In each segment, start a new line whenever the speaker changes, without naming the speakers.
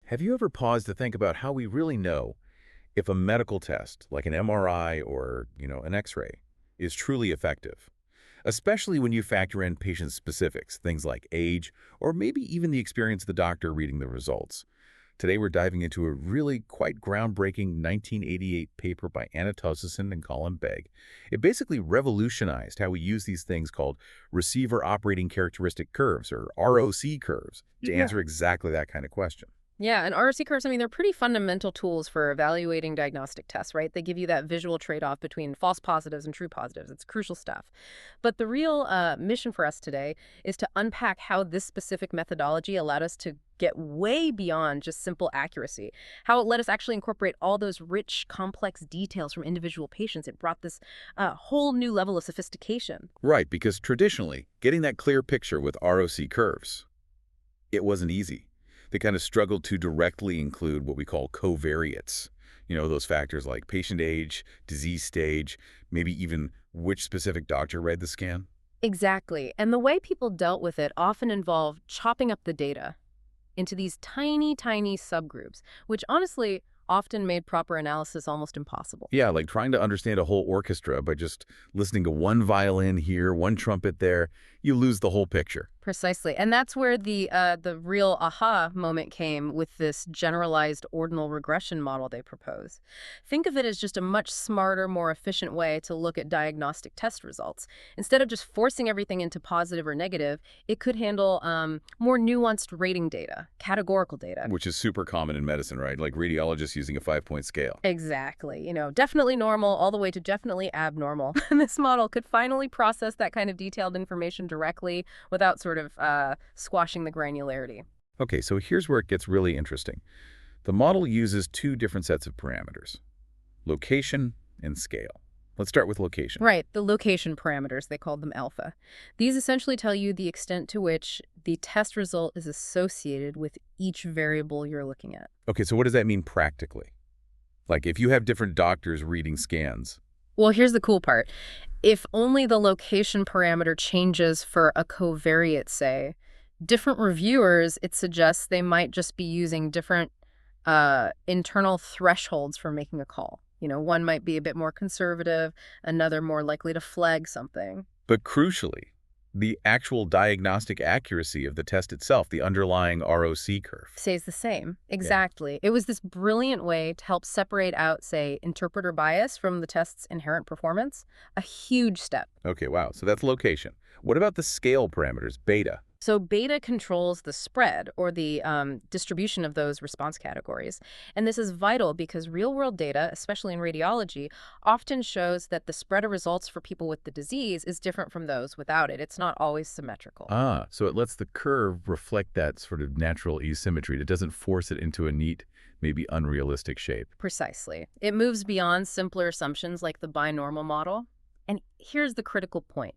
Have you ever paused to think about how we really know if a medical test, like an MRI or, an X-ray, is truly effective? Especially when you factor in patient specifics, things like age, or maybe even the experience of the doctor reading the results. Today we're diving into a really quite groundbreaking 1988 paper by Tosteson and Colin Begg. It basically revolutionized how we use these things called receiver operating characteristic curves, or ROC curves, to
Yeah.
answer exactly that kind of question.
Yeah, and ROC curves, they're pretty fundamental tools for evaluating diagnostic tests, right? They give you that visual trade-off between false positives and true positives. It's crucial stuff. But the real mission for us today is to unpack how this specific methodology allowed us to get way beyond just simple accuracy, how it let us actually incorporate all those rich, complex details from individual patients. It brought this whole new level of sophistication.
Right, because traditionally, getting that clear picture with ROC curves, it wasn't easy. They kind of struggled to directly include what we call covariates. Those factors like patient age, disease stage, maybe even which specific doctor read the scan.
Exactly. And the way people dealt with it often involved chopping up the data into these tiny, tiny subgroups, which honestly often made proper analysis almost impossible.
Yeah, like trying to understand a whole orchestra by just listening to one violin here, one trumpet there, you lose the whole picture.
Precisely. And that's where the real aha moment came with this generalized ordinal regression model they propose. Think of it as just a much smarter, more efficient way to look at diagnostic test results. Instead of just forcing everything into positive or negative, it could handle more nuanced rating data, categorical data.
Which is super common in medicine, right? Like radiologists using a 5-point scale.
Exactly. Definitely normal all the way to definitely abnormal. This model could finally process that kind of detailed information directly without sort of squashing the granularity.
Okay, so here's where it gets really interesting. The model uses two different sets of parameters, location and scale. Let's start with location.
Right, the location parameters, they called them alpha. These essentially tell you the extent to which the test result is associated with each variable you're looking at.
Okay, so what does that mean practically? Like if you have different doctors reading scans.
Well, here's the cool part. If only the location parameter changes for a covariate, say, different reviewers, it suggests they might just be using different internal thresholds for making a call. One might be a bit more conservative, another more likely to flag something.
But crucially, the actual diagnostic accuracy of the test itself, the underlying ROC curve.
Stays the same.
Yeah.
Exactly. It was this brilliant way to help separate out, say, interpreter bias from the test's inherent performance. A huge step.
Okay, wow. So that's location. What about the scale parameters, beta?
So beta controls the spread, or the distribution of those response categories. And this is vital because real-world data, especially in radiology, often shows that the spread of results for people with the disease is different from those without it. It's not always symmetrical.
Ah, so it lets the curve reflect that sort of natural asymmetry. It doesn't force it into a neat, maybe unrealistic shape.
Precisely. It moves beyond simpler assumptions like the binormal model. And here's the critical point.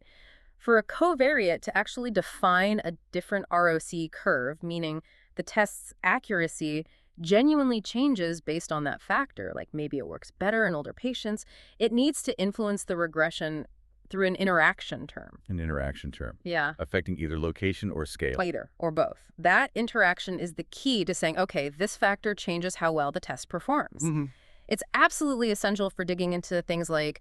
For a covariate to actually define a different ROC curve, meaning the test's accuracy genuinely changes based on that factor, like maybe it works better in older patients, it needs to influence the regression through an interaction term.
An interaction term.
Yeah.
Affecting either location or scale.
Either or both. That interaction is the key to saying, okay, this factor changes how well the test performs. It's absolutely essential for digging into things like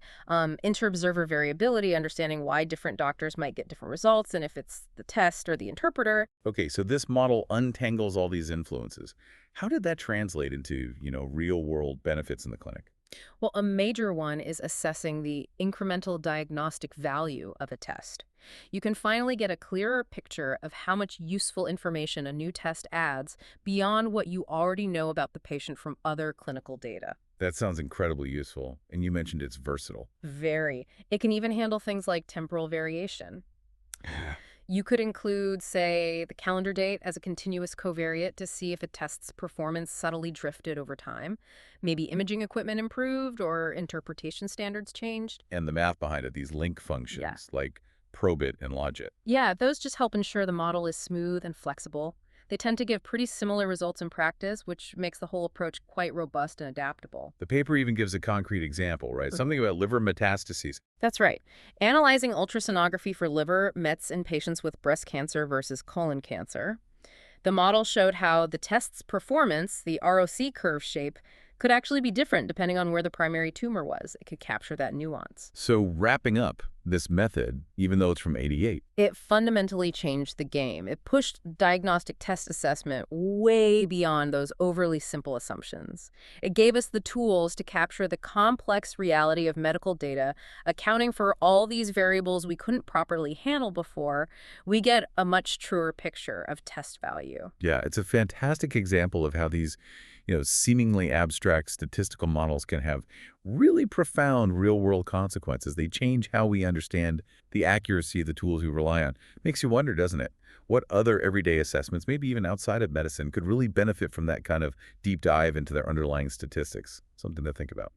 inter-observer variability, understanding why different doctors might get different results, and if it's the test or the interpreter.
Okay, so this model untangles all these influences. How did that translate into, real-world benefits in the clinic?
Well, a major one is assessing the incremental diagnostic value of a test. You can finally get a clearer picture of how much useful information a new test adds beyond what you already know about the patient from other clinical data.
That sounds incredibly useful, and you mentioned it's versatile.
Very. It can even handle things like temporal variation. You could include, say, the calendar date as a continuous covariate to see if a test's performance subtly drifted over time. Maybe imaging equipment improved or interpretation standards changed.
And the math behind it, these link functions, like probit and logit.
Yeah, those just help ensure the model is smooth and flexible. They tend to give pretty similar results in practice, which makes the whole approach quite robust and adaptable.
The paper even gives a concrete example, right? Something about liver metastases.
That's right. Analyzing ultrasonography for liver mets in patients with breast cancer versus colon cancer. The model showed how the test's performance, the ROC curve shape, could actually be different depending on where the primary tumor was. It could capture that nuance.
So wrapping up this method, even though it's from '88.
It fundamentally changed the game. It pushed diagnostic test assessment way beyond those overly simple assumptions. It gave us the tools to capture the complex reality of medical data, accounting for all these variables we couldn't properly handle before. We get a much truer picture of test value.
Yeah, it's a fantastic example of how these, seemingly abstract statistical models can have really profound real-world consequences. They change how we understand the accuracy of the tools we rely on. Makes you wonder, doesn't it? What other everyday assessments, maybe even outside of medicine, could really benefit from that kind of deep dive into their underlying statistics? Something to think about.